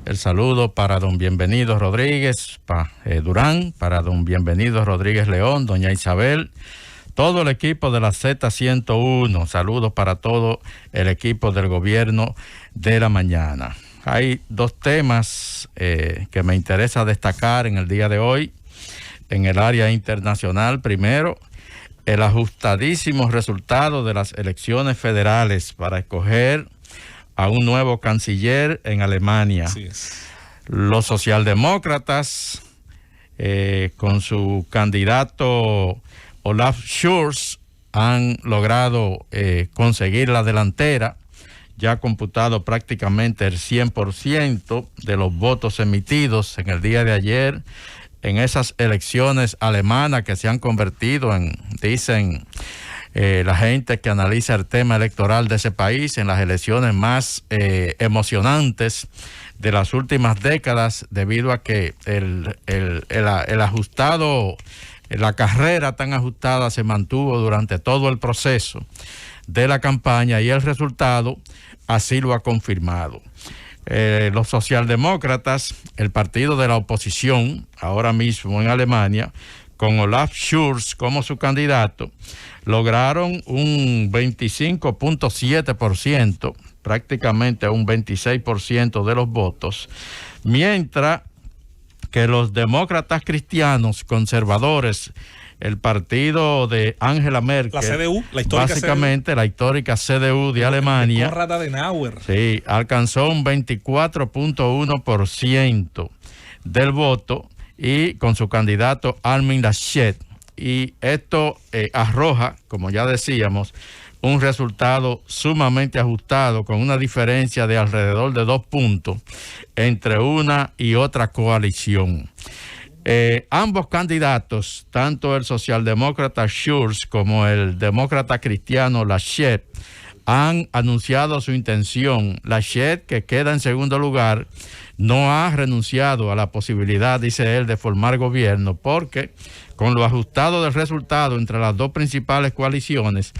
El saludo para don Bienvenido Rodríguez Durán, para don Bienvenido Rodríguez León, doña Isabel, todo el equipo de la Z101. Saludos para todo el equipo del gobierno de la mañana. Hay dos temas que me interesa destacar en el día de hoy en el área internacional. Primero, el ajustadísimo resultado de las elecciones federales para escoger a un nuevo canciller en Alemania. Así es. Los socialdemócratas, con su candidato Olaf Scholz, han logrado conseguir la delantera. Ya ha computado prácticamente el 100% de los votos emitidos en el día de ayer en esas elecciones alemanas que se han convertido en, dicen la gente que analiza el tema electoral de ese país, en las elecciones más emocionantes de las últimas décadas, debido a que el ajustado, la carrera tan ajustada se mantuvo durante todo el proceso de la campaña y el resultado así lo ha confirmado. Los socialdemócratas, el partido de la oposición, ahora mismo en Alemania, con Olaf Scholz como su candidato, lograron un 25.7%, prácticamente un 26% de los votos, mientras que los demócratas cristianos conservadores, el partido de Angela Merkel, la CDU, la histórica básicamente CDU. La histórica CDU de Alemania, Konrad Adenauer. Sí, alcanzó un 24.1% del voto y con su candidato Armin Laschet. Y esto arroja, como ya decíamos, un resultado sumamente ajustado, con una diferencia de alrededor de 2 puntos entre una y otra coalición. Ambos candidatos, tanto el socialdemócrata Scholz como el demócrata cristiano Laschet, han anunciado su intención. Laschet, que queda en segundo lugar, no ha renunciado a la posibilidad, dice él, de formar gobierno, porque con lo ajustado del resultado entre las dos principales coaliciones,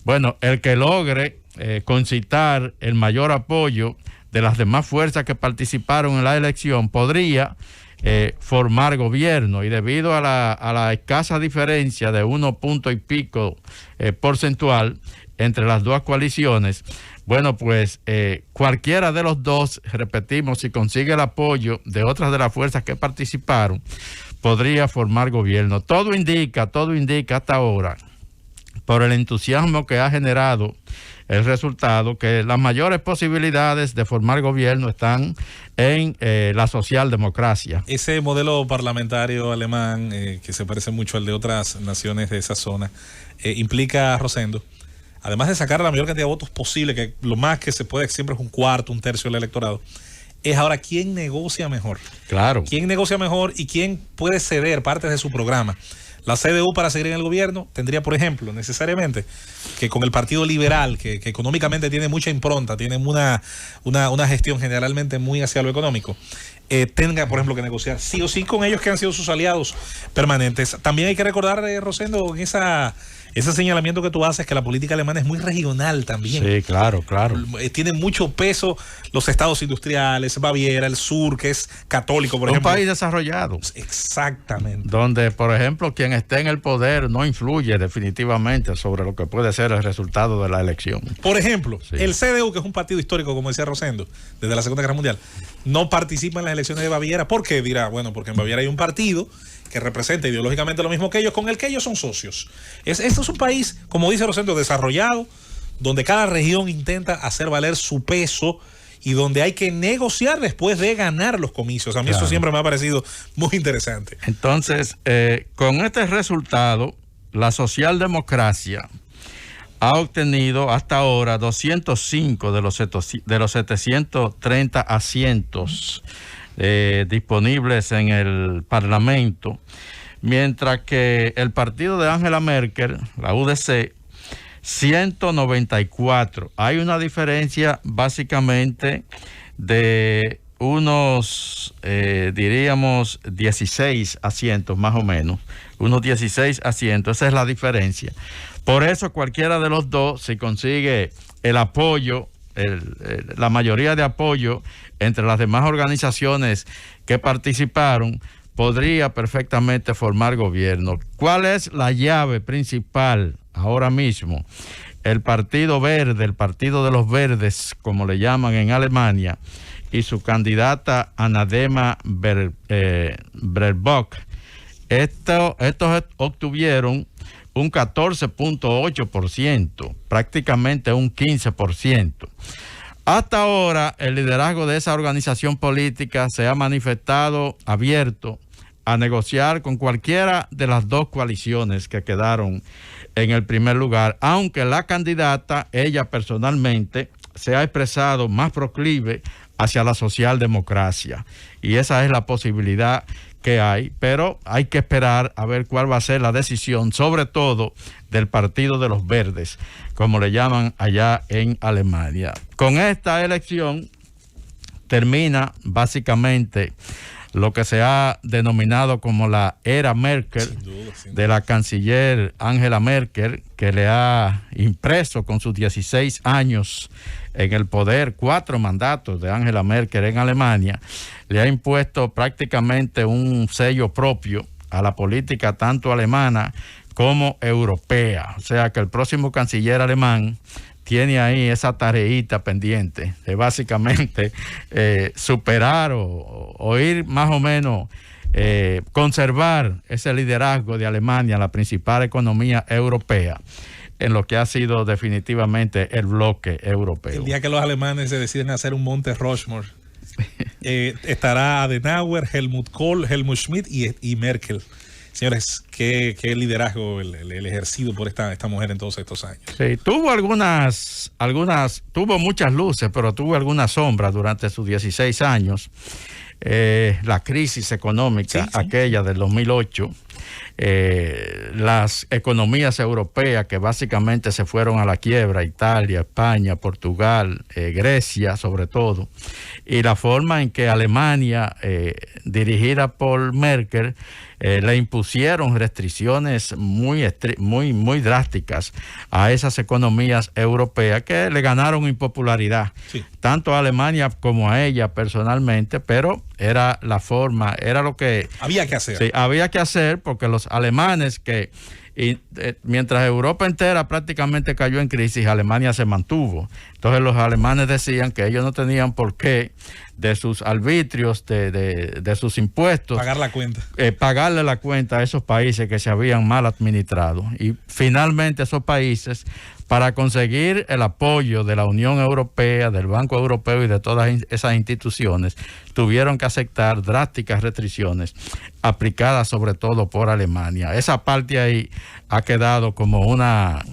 bueno, el que logre concitar el mayor apoyo de las demás fuerzas que participaron en la elección podría formar gobierno, y debido a la escasa diferencia de 1 punto y pico porcentual entre las dos coaliciones, bueno, pues cualquiera de los dos, repetimos, si consigue el apoyo de otras de las fuerzas que participaron, podría formar gobierno. Todo indica hasta ahora, por el entusiasmo que ha generado el resultado, que las mayores posibilidades de formar gobierno están en la socialdemocracia. Ese modelo parlamentario alemán, que se parece mucho al de otras naciones de esa zona, implica, Rosendo, además de sacar la mayor cantidad de votos posible, que lo más que se puede siempre es un cuarto, un tercio del electorado, es ahora quién negocia mejor. Claro. ¿Quién negocia mejor y quién puede ceder partes de su programa? La CDU, para seguir en el gobierno, tendría, por ejemplo, necesariamente que con el Partido Liberal, que económicamente tiene mucha impronta, tiene una gestión generalmente muy hacia lo económico, tenga, por ejemplo, que negociar sí o sí con ellos que han sido sus aliados permanentes. También hay que recordar, Rosendo, en ese señalamiento que tú haces, que la política alemana es muy regional también. Sí, claro. Tiene mucho peso los estados industriales, Baviera, el sur, que es católico, por ejemplo. Un país desarrollado. Exactamente. Donde, por ejemplo, quien esté en el poder no influye definitivamente sobre lo que puede ser el resultado de la elección. Por ejemplo, sí. El CDU, que es un partido histórico, como decía Rosendo, desde la Segunda Guerra Mundial, no participa en las elecciones de Baviera. ¿Por qué? Dirá, bueno, porque en Baviera hay un partido que representa ideológicamente lo mismo que ellos, con el que ellos son socios. Esto es un país, como dice Rosendo, desarrollado, donde cada región intenta hacer valer su peso y donde hay que negociar después de ganar los comicios. A mí eso siempre me ha parecido muy interesante. Entonces, con este resultado, la socialdemocracia ha obtenido hasta ahora 205 de los 730 asientos disponibles en el Parlamento, mientras que el partido de Angela Merkel, la UDC, 194. Hay una diferencia básicamente de unos, diríamos, 16 asientos más o menos, unos 16 asientos, esa es la diferencia. Por eso cualquiera de los dos, si consigue el apoyo la mayoría de apoyo entre las demás organizaciones que participaron, podría perfectamente formar gobierno. ¿Cuál es la llave principal ahora mismo? El Partido Verde, el Partido de los Verdes, como le llaman en Alemania, y su candidata Annalena Baerbock. Estos obtuvieron un 14.8%, prácticamente un 15%. Hasta ahora, el liderazgo de esa organización política se ha manifestado abierto a negociar con cualquiera de las dos coaliciones que quedaron en el primer lugar, aunque la candidata, ella personalmente, se ha expresado más proclive hacia la socialdemocracia. Y esa es la posibilidad que hay, pero hay que esperar a ver cuál va a ser la decisión, sobre todo del Partido de los Verdes, como le llaman allá en Alemania. Con esta elección termina básicamente lo que se ha denominado como la era Merkel, sin duda. De la canciller Angela Merkel, que le ha impreso con sus 16 años en el poder, 4 mandatos de Angela Merkel en Alemania, le ha impuesto prácticamente un sello propio a la política tanto alemana como europea. O sea que el próximo canciller alemán tiene ahí esa tareita pendiente de básicamente superar o ir más o menos conservar ese liderazgo de Alemania, la principal economía europea, en lo que ha sido definitivamente el bloque europeo. El día que los alemanes se deciden hacer un Monte Rushmore, estará Adenauer, Helmut Kohl, Helmut Schmidt y Merkel. Señores, qué liderazgo el ejercido por esta mujer en todos estos años. Sí, tuvo tuvo muchas luces, pero tuvo algunas sombras durante sus 16 años. La crisis económica, aquella del 2008, las economías europeas que básicamente se fueron a la quiebra, Italia, España, Portugal, Grecia sobre todo, y la forma en que Alemania, dirigida por Merkel, le impusieron restricciones muy drásticas a esas economías europeas que le ganaron impopularidad, tanto a Alemania como a ella personalmente, pero era la forma, era lo que había que hacer. Sí, había que hacer, porque los alemanes mientras Europa entera prácticamente cayó en crisis, Alemania se mantuvo. Entonces los alemanes decían que ellos no tenían por qué de sus arbitrios, de sus impuestos, pagar la cuenta. Pagarle la cuenta a esos países que se habían mal administrado. Y finalmente esos países, para conseguir el apoyo de la Unión Europea, del Banco Europeo y de todas esas instituciones, tuvieron que aceptar drásticas restricciones aplicadas sobre todo por Alemania. Esa parte ahí ha quedado como una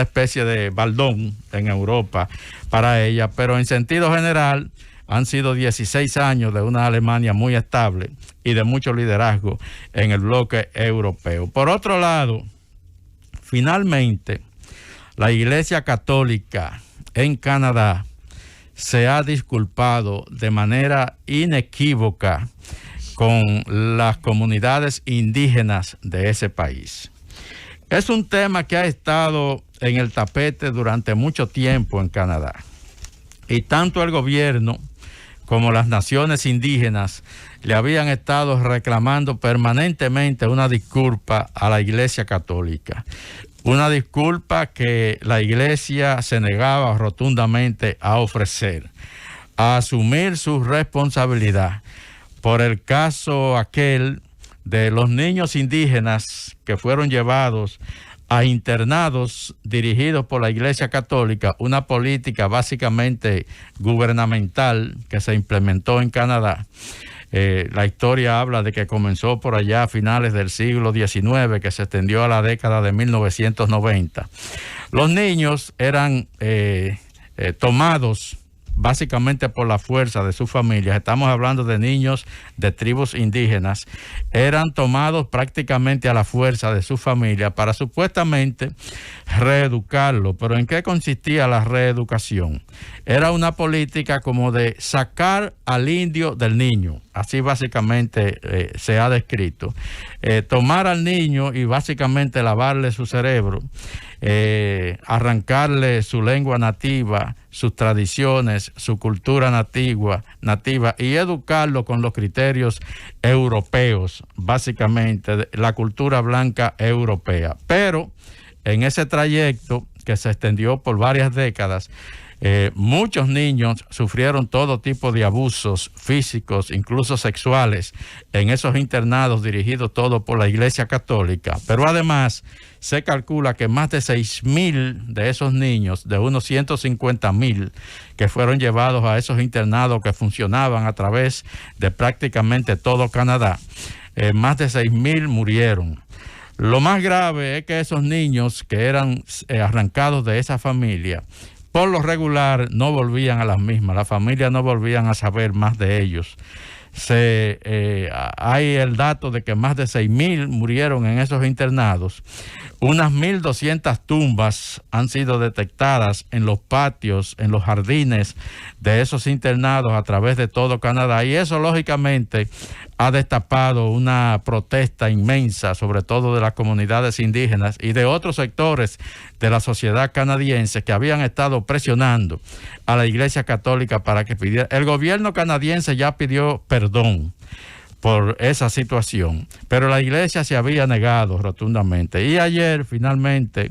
especie de baldón en Europa para ella, pero en sentido general han sido 16 años de una Alemania muy estable y de mucho liderazgo en el bloque europeo. Por otro lado, finalmente, la Iglesia Católica en Canadá se ha disculpado de manera inequívoca con las comunidades indígenas de ese país. Es un tema que ha estado en el tapete durante mucho tiempo en Canadá, y tanto el gobierno como las naciones indígenas le habían estado reclamando permanentemente una disculpa a la Iglesia Católica. Una disculpa que la Iglesia se negaba rotundamente a ofrecer, a asumir su responsabilidad por el caso aquel de los niños indígenas que fueron llevados a internados dirigidos por la Iglesia Católica, una política básicamente gubernamental que se implementó en Canadá. La historia habla de que comenzó por allá a finales del siglo XIX, que se extendió a la década de 1990. Los niños eran tomados básicamente por la fuerza de sus familias. Estamos hablando de niños de tribus indígenas. Eran tomados prácticamente a la fuerza de su familia para supuestamente reeducarlo. Pero ¿en qué consistía la reeducación? Era una política como de sacar al indio del niño. Así básicamente se ha descrito. Tomar al niño y básicamente lavarle su cerebro arrancarle su lengua nativa, sus tradiciones, su cultura nativa y educarlo con los criterios europeos, básicamente la cultura blanca europea. Pero en ese trayecto que se extendió por varias décadas, muchos niños sufrieron todo tipo de abusos físicos, incluso sexuales, en esos internados dirigidos todo por la Iglesia Católica. Pero además se calcula que más de 6,000 de esos niños, de unos 150,000 que fueron llevados a esos internados que funcionaban a través de prácticamente todo Canadá, más de 6,000 murieron. Lo más grave es que esos niños que eran arrancados de esa familia, por lo regular no volvían a las mismas, las familias no volvían a saber más de ellos. Hay el dato de que más de 6,000 murieron en esos internados. Unas 1,200 tumbas han sido detectadas en los patios, en los jardines de esos internados a través de todo Canadá, y eso lógicamente ha destapado una protesta inmensa, sobre todo de las comunidades indígenas y de otros sectores de la sociedad canadiense que habían estado presionando a la Iglesia Católica para que pidiera. El gobierno canadiense ya pidió perdón por esa situación, pero la Iglesia se había negado rotundamente. Y ayer finalmente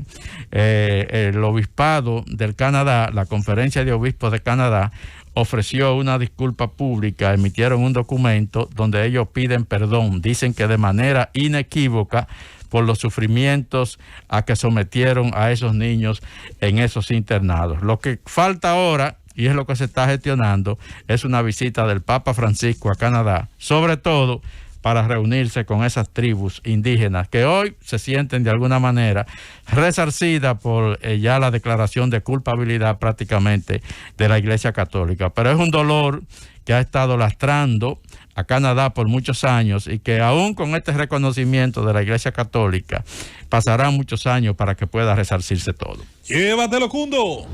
el Obispado del Canadá, la Conferencia de Obispos de Canadá, ofreció una disculpa pública, emitieron un documento donde ellos piden perdón, dicen que de manera inequívoca por los sufrimientos a que sometieron a esos niños en esos internados. Lo que falta ahora, y es lo que se está gestionando, es una visita del Papa Francisco a Canadá, sobre todo para reunirse con esas tribus indígenas que hoy se sienten de alguna manera resarcidas por ya la declaración de culpabilidad prácticamente de la Iglesia Católica. Pero es un dolor que ha estado lastrando a Canadá por muchos años y que aún con este reconocimiento de la Iglesia Católica pasarán muchos años para que pueda resarcirse todo. Llévatelo, Cundo.